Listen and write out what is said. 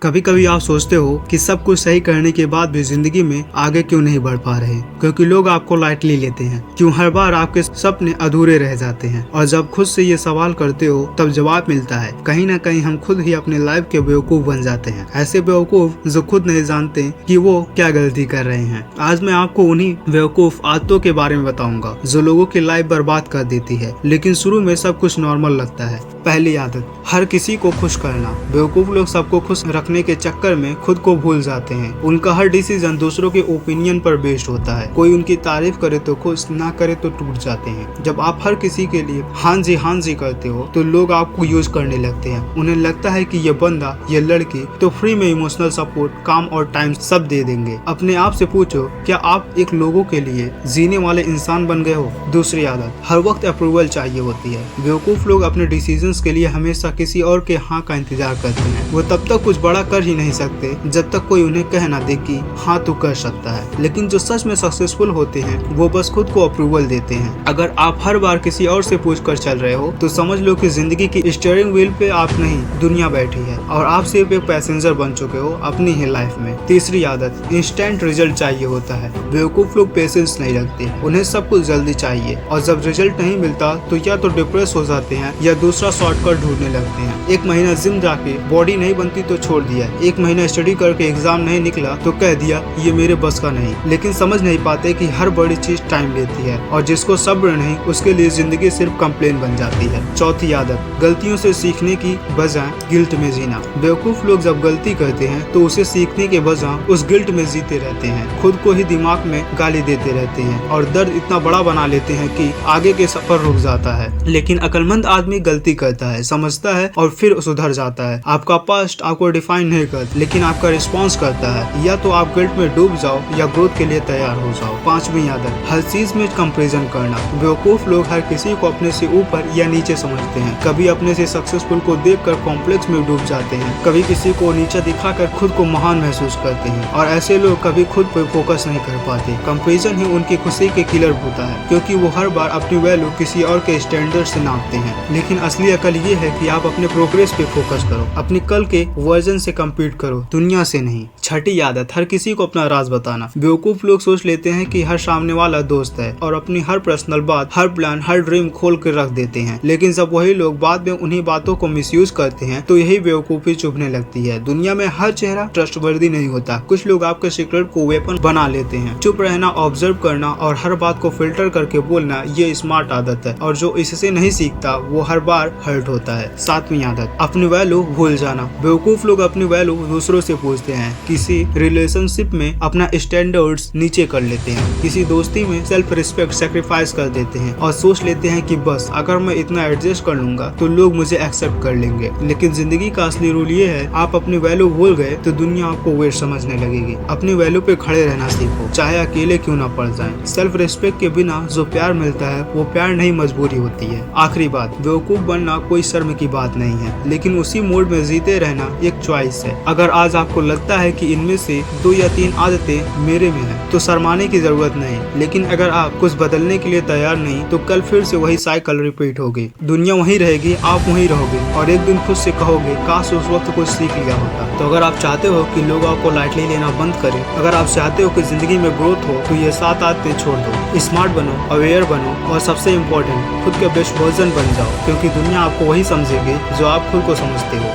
कभी कभी आप सोचते हो कि सब कुछ सही करने के बाद भी जिंदगी में आगे क्यों नहीं बढ़ पा रहे, क्योंकि लोग आपको लाइटली लेते हैं, क्यों हर बार आपके सपने अधूरे रह जाते हैं। और जब खुद से ये सवाल करते हो तब जवाब मिलता है कहीं ना कहीं हम खुद ही अपने लाइफ के बेवकूफ बन जाते हैं। ऐसे बेवकूफ जो खुद नहीं जानते कि वो क्या गलती कर रहे हैं। आज मैं आपको उन्हीं बेवकूफ आदतों के बारे में बताऊंगा जो लोगों की लाइफ बर्बाद कर देती है, लेकिन शुरू में सब कुछ नॉर्मल लगता है। पहली आदत, हर किसी को खुश करना। बेवकूफ लोग सबको खुश रखने के चक्कर में खुद को भूल जाते हैं। उनका हर डिसीजन दूसरों के ओपिनियन पर बेस्ड होता है। कोई उनकी तारीफ करे तो खुश, ना करे तो टूट जाते हैं। जब आप हर किसी के लिए हाँ जी करते हो तो लोग आपको यूज करने लगते हैं। उन्हें लगता है कि ये बंदा, ये लड़की तो फ्री में इमोशनल सपोर्ट, काम और टाइम सब दे देंगे। अपने आप से पूछो, क्या आप एक लोगों के लिए जीने वाले इंसान बन गए हो? दूसरी आदत, हर वक्त अप्रूवल चाहिए होती है। बेवकूफ लोग अपने डिसीजन के लिए हमेशा किसी और के हाँ का इंतजार करते हैं। वो तब तक कुछ बड़ा कर ही नहीं सकते जब तक कोई उन्हें कह ना दे कि हाँ तू कर सकता है। लेकिन जो सच में सक्सेसफुल होते हैं वो बस खुद को अप्रूवल देते हैं। अगर आप हर बार किसी और से पूछ कर चल रहे हो तो समझ लो कि जिंदगी की स्टीयरिंग व्हील पे आप नहीं, दुनिया बैठी है और आप सिर्फ एक पैसेंजर बन चुके हो अपनी ही लाइफ में। तीसरी आदत, इंस्टेंट रिजल्ट चाहिए होता है। बेवकूफ लोग पेशेंस नहीं रखते, उन्हें सब कुछ जल्दी चाहिए और जब रिजल्ट नहीं मिलता तो या तो डिप्रेस हो जाते हैं या दूसरा शॉर्टकट ढूंढने लगते हैं। एक महीना जिम जाके बॉडी नहीं बनती तो छोड़ दिया, एक महीना स्टडी करके एग्जाम नहीं निकला तो कह दिया ये मेरे बस का नहीं। लेकिन समझ नहीं पाते कि हर बड़ी चीज टाइम लेती है और जिसको सब्र नहीं उसके लिए जिंदगी सिर्फ कंप्लेन बन जाती है। चौथी आदत, गलतियों से सीखने की बजाय गिल्ट में जीना। बेवकूफ लोग जब गलती करते हैं तो उसे सीखने के बजाय उस गिल्ट में जीते रहते हैं। खुद को ही दिमाग में गाली देते रहते हैं और दर्द इतना बड़ा बना लेते हैं कि आगे के सफर रुक जाता है। लेकिन अक्लमंद आदमी गलती करता है, समझता है और फिर सुधर जाता है। आपका पास्ट आपको डिफाइन नहीं करता, लेकिन आपका रिस्पॉन्स करता है। या तो आप गिल्ट में डूब जाओ या ग्रोथ के लिए तैयार हो जाओ। पांचवी आदत, हर चीज में कंपैरिजन करना। बेवकूफ लोग हर किसी को अपने से ऊपर या नीचे समझते हैं। कभी अपने से सक्सेसफुल को देखकर कॉम्प्लेक्स में डूब जाते हैं, कभी किसी को नीचे दिखाकर खुद को महान महसूस करते हैं और ऐसे लोग कभी खुद पर फोकस नहीं कर पाते। कंपैरिजन ही उनकी खुशी के किलर होता है, क्योंकि वो हर बार अपनी वैल्यू किसी और के स्टैंडर्ड से नापते हैं। लेकिन असली अकल ये है कि आप अपने प्रोग्रेस पे फोकस करो, अपनी कल के वर्जन से कम्पीट करो, दुनिया से नहीं। छठी आदत, हर किसी को अपना राज बताना। बेवकूफ लोग सोच लेते हैं कि हर सामने वाला दोस्त है और अपनी हर पर्सनल बात, हर प्लान, हर ड्रीम खोल कर रख देते हैं। लेकिन जब वही लोग बाद में उन्हीं बातों को मिसयूज करते हैं तो यही बेवकूफी चुभने लगती है। दुनिया में हर चेहरा ट्रस्टवर्दी नहीं होता। कुछ लोग आपके सीक्रेट को वेपन बना लेते हैं। चुप रहना, ऑब्जर्व करना और हर बात को फिल्टर करके बोलना, ये स्मार्ट आदत है और जो इससे नहीं सीखता वो हर बार हर्ट होता है। सातवीं आदत, अपनी वैल्यू भूल जाना। बेवकूफ लोग अपनी वैल्यू दूसरों से पूछते हैं। किसी रिलेशनशिप में अपना स्टैंडर्ड्स नीचे कर लेते हैं, किसी दोस्ती में सेल्फ रिस्पेक्ट सेक्रीफाइस कर देते हैं और सोच लेते हैं कि बस अगर मैं इतना एडजस्ट कर लूंगा तो लोग मुझे एक्सेप्ट कर लेंगे। लेकिन जिंदगी का असली रूल ये है, आप अपनी वैल्यू भूल गए तो दुनिया आपको वेट समझने लगेगी। अपनी वैल्यू पे खड़े रहना सीखो, चाहे अकेले क्यों ना पड़ जाए। सेल्फ रिस्पेक्ट के बिना जो प्यार मिलता है वो प्यार नहीं, मजबूरी होती है। आखिरी बात, बेवकूफ बनना कोई शर्म की बात नहीं है, लेकिन उसी मोड में जीते रहना एक चॉइस है। अगर आज आपको लगता है कि इनमें से 2 या 3 आदतें मेरे में हैं, तो शर्माने की जरूरत नहीं। लेकिन अगर आप कुछ बदलने के लिए तैयार नहीं तो कल फिर से वही साइकिल रिपीट होगी। दुनिया वहीं रहेगी, आप वहीं रहोगे और एक दिन खुद से कहोगे काश उस वक्त कुछ सीख लिया होता। तो अगर आप चाहते हो कि लोग आपको लाइटली लेना बंद करें, अगर आप चाहते हो कि जिंदगी में ग्रोथ हो, तो ये 7 आदतें छोड़ दो। स्मार्ट बनो, अवेयर बनो और सबसे इम्पोर्टेंट, खुद के बेस्ट वर्जन बन जाओ, क्योंकि दुनिया आपको वही समझेगी जो आप खुद को समझते हो।